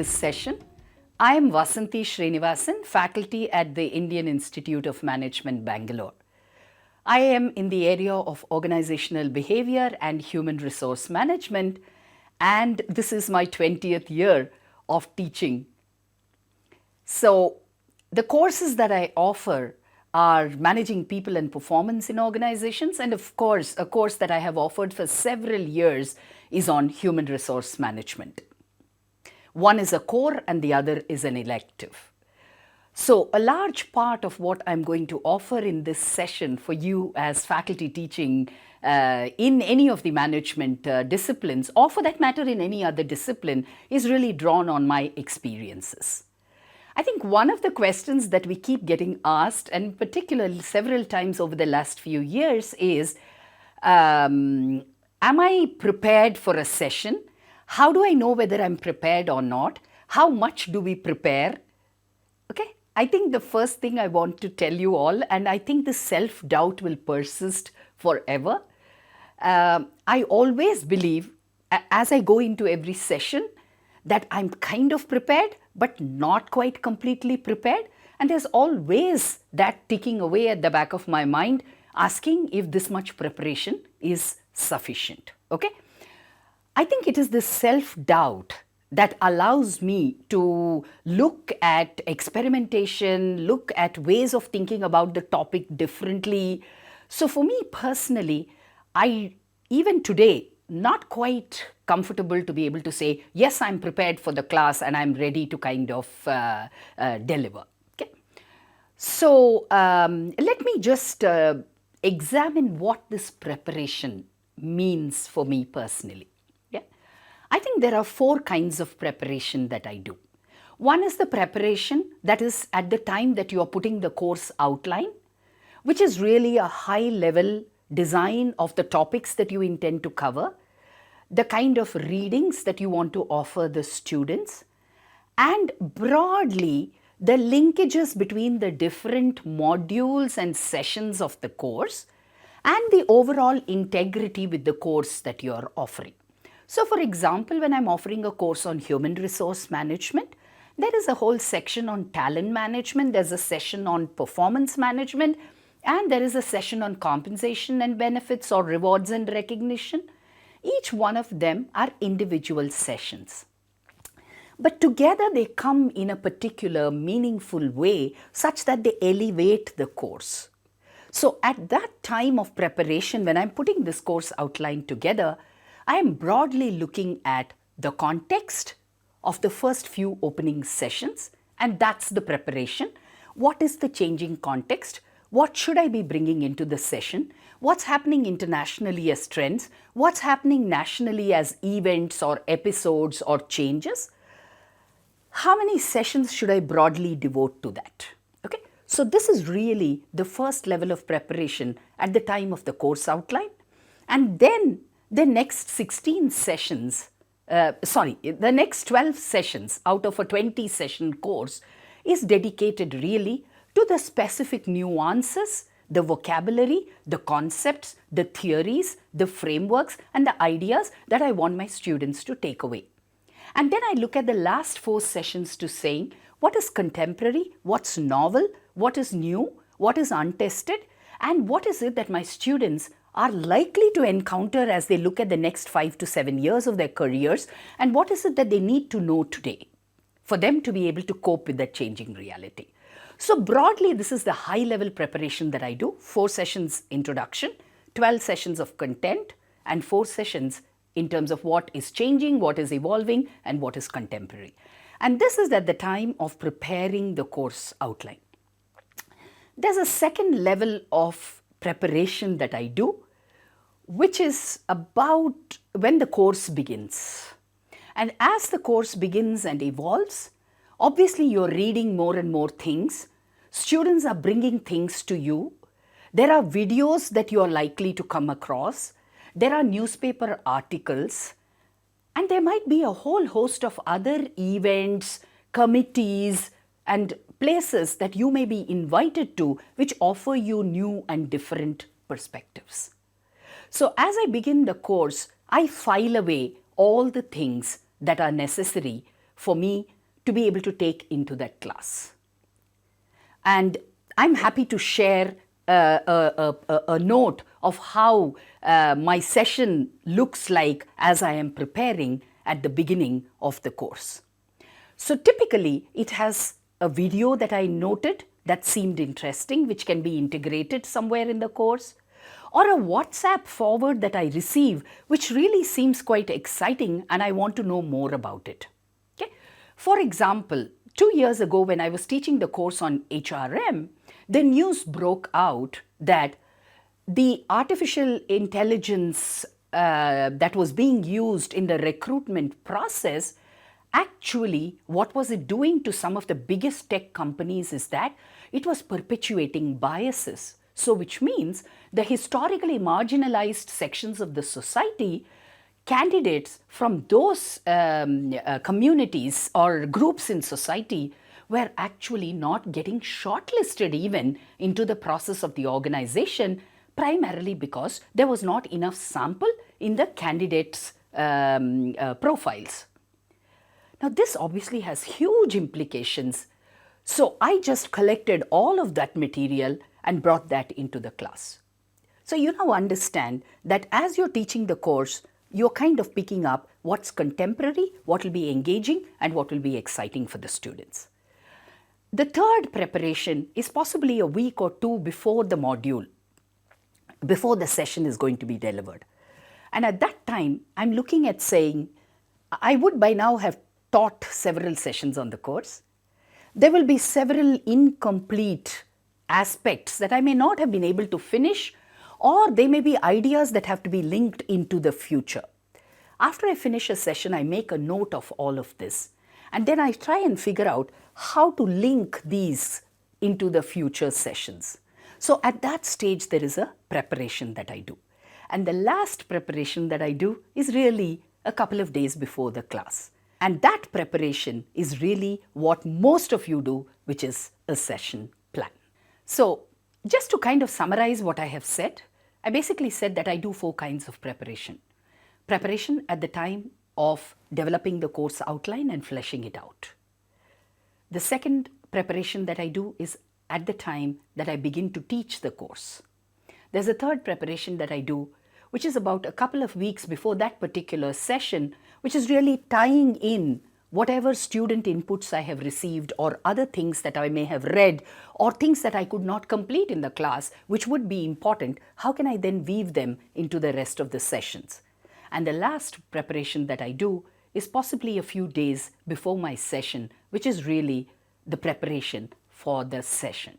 this session. I am Vasanthi Srinivasan, faculty at the Indian Institute of Management, Bangalore. I am in the area of organizational behavior and human resource management, and this is my 20th year of teaching. So, the courses that I offer are managing people and performance in organizations, and of course, a course that I have offered for several years is on human resource management. One is a core and the other is an elective. So a large part of what I'm going to offer in this session for you as faculty teaching in any of the management disciplines, or for that matter in any other discipline, is really drawn on my experiences. I think one of the questions that we keep getting asked, and particularly several times over the last few years, is am I prepared for a session? How do I know whether I'm prepared or not? How much do we prepare? Okay, I think the first thing I want to tell you all, and I think the self-doubt will persist forever. I always believe, as I go into every session, that I'm kind of prepared, but not quite completely prepared. And there's always that ticking away at the back of my mind, asking if this much preparation is sufficient. Okay? I think it is this self-doubt that allows me to look at experimentation, look at ways of thinking about the topic differently. So for me personally, even today, not quite comfortable to be able to say, yes, I'm prepared for the class and I'm ready to kind of deliver. Okay? So let me just examine what this preparation means for me personally. I think there are 4 kinds of preparation that I do. One is the preparation that is at the time that you are putting the course outline, which is really a high-level design of the topics that you intend to cover, the kind of readings that you want to offer the students, and broadly, the linkages between the different modules and sessions of the course, and the overall integrity with the course that you are offering. So for example, when I'm offering a course on human resource management, there is a whole section on talent management, there's a session on performance management, and there is a session on compensation and benefits or rewards and recognition. Each one of them are individual sessions. But together they come in a particular meaningful way such that they elevate the course. So at that time of preparation, when I'm putting this course outline together, I am broadly looking at the context of the first few opening sessions, and that's the preparation. What is the changing context? What should I be bringing into the session? What's happening internationally as trends? What's happening nationally as events or episodes or changes? How many sessions should I broadly devote to that? Okay, so this is really the first level of preparation at the time of the course outline, and then the next 16 sessions, the next 12 sessions out of a 20-session course is dedicated really to the specific nuances, the vocabulary, the concepts, the theories, the frameworks, and the ideas that I want my students to take away. And then I look at the last 4 sessions to saying what is contemporary, what's novel, what is new, what is untested, and what is it that my students are likely to encounter as they look at the next 5 to 7 years of their careers, and what is it that they need to know today for them to be able to cope with that changing reality. So broadly, this is the high-level preparation that I do. 4 sessions introduction, 12 sessions of content, and 4 sessions in terms of what is changing, what is evolving, and what is contemporary. And this is at the time of preparing the course outline. There's a second level of preparation that I do, which is about when the course begins. And as the course begins and evolves, obviously you're reading more and more things. Students are bringing things to you. There are videos that you're likely to come across. There are newspaper articles. And there might be a whole host of other events, committees, and places that you may be invited to which offer you new and different perspectives. So as I begin the course, I file away all the things that are necessary for me to be able to take into that class. And I'm happy to share a note of how my session looks like as I am preparing at the beginning of the course. So typically it has a video that I noted that seemed interesting, which can be integrated somewhere in the course, or a WhatsApp forward that I receive, which really seems quite exciting and I want to know more about it. Okay? For example, 2 years ago when I was teaching the course on HRM, the news broke out that the artificial intelligence that was being used in the recruitment process, actually what was it doing to some of the biggest tech companies is that it was perpetuating biases. So which means the historically marginalized sections of the society, candidates from those communities or groups in society were actually not getting shortlisted even into the process of the organization, primarily because there was not enough sample in the candidates' profiles. Now this obviously has huge implications. So I just collected all of that material and brought that into the class. So you now understand that as you're teaching the course, you're kind of picking up what's contemporary, what will be engaging, and what will be exciting for the students. The third preparation is possibly a week or two before the module, before the session is going to be delivered. And at that time, I'm looking at saying, I would by now have taught several sessions on the course. There will be several incomplete aspects that I may not have been able to finish, or they may be ideas that have to be linked into the future. After I finish a session, I make a note of all of this, and then I try and figure out how to link these into the future sessions. So at that stage, there is a preparation that I do. And the last preparation that I do is really a couple of days before the class. And that preparation is really what most of you do, which is a session plan. So just to kind of summarize what I have said, I basically said that I do 4 kinds of preparation. Preparation at the time of developing the course outline and fleshing it out. The second preparation that I do is at the time that I begin to teach the course. There's a third preparation that I do, which is about a couple of weeks before that particular session, which is really tying in whatever student inputs I have received or other things that I may have read or things that I could not complete in the class, which would be important. How can I then weave them into the rest of the sessions? And the last preparation that I do is possibly a few days before my session, which is really the preparation for the session.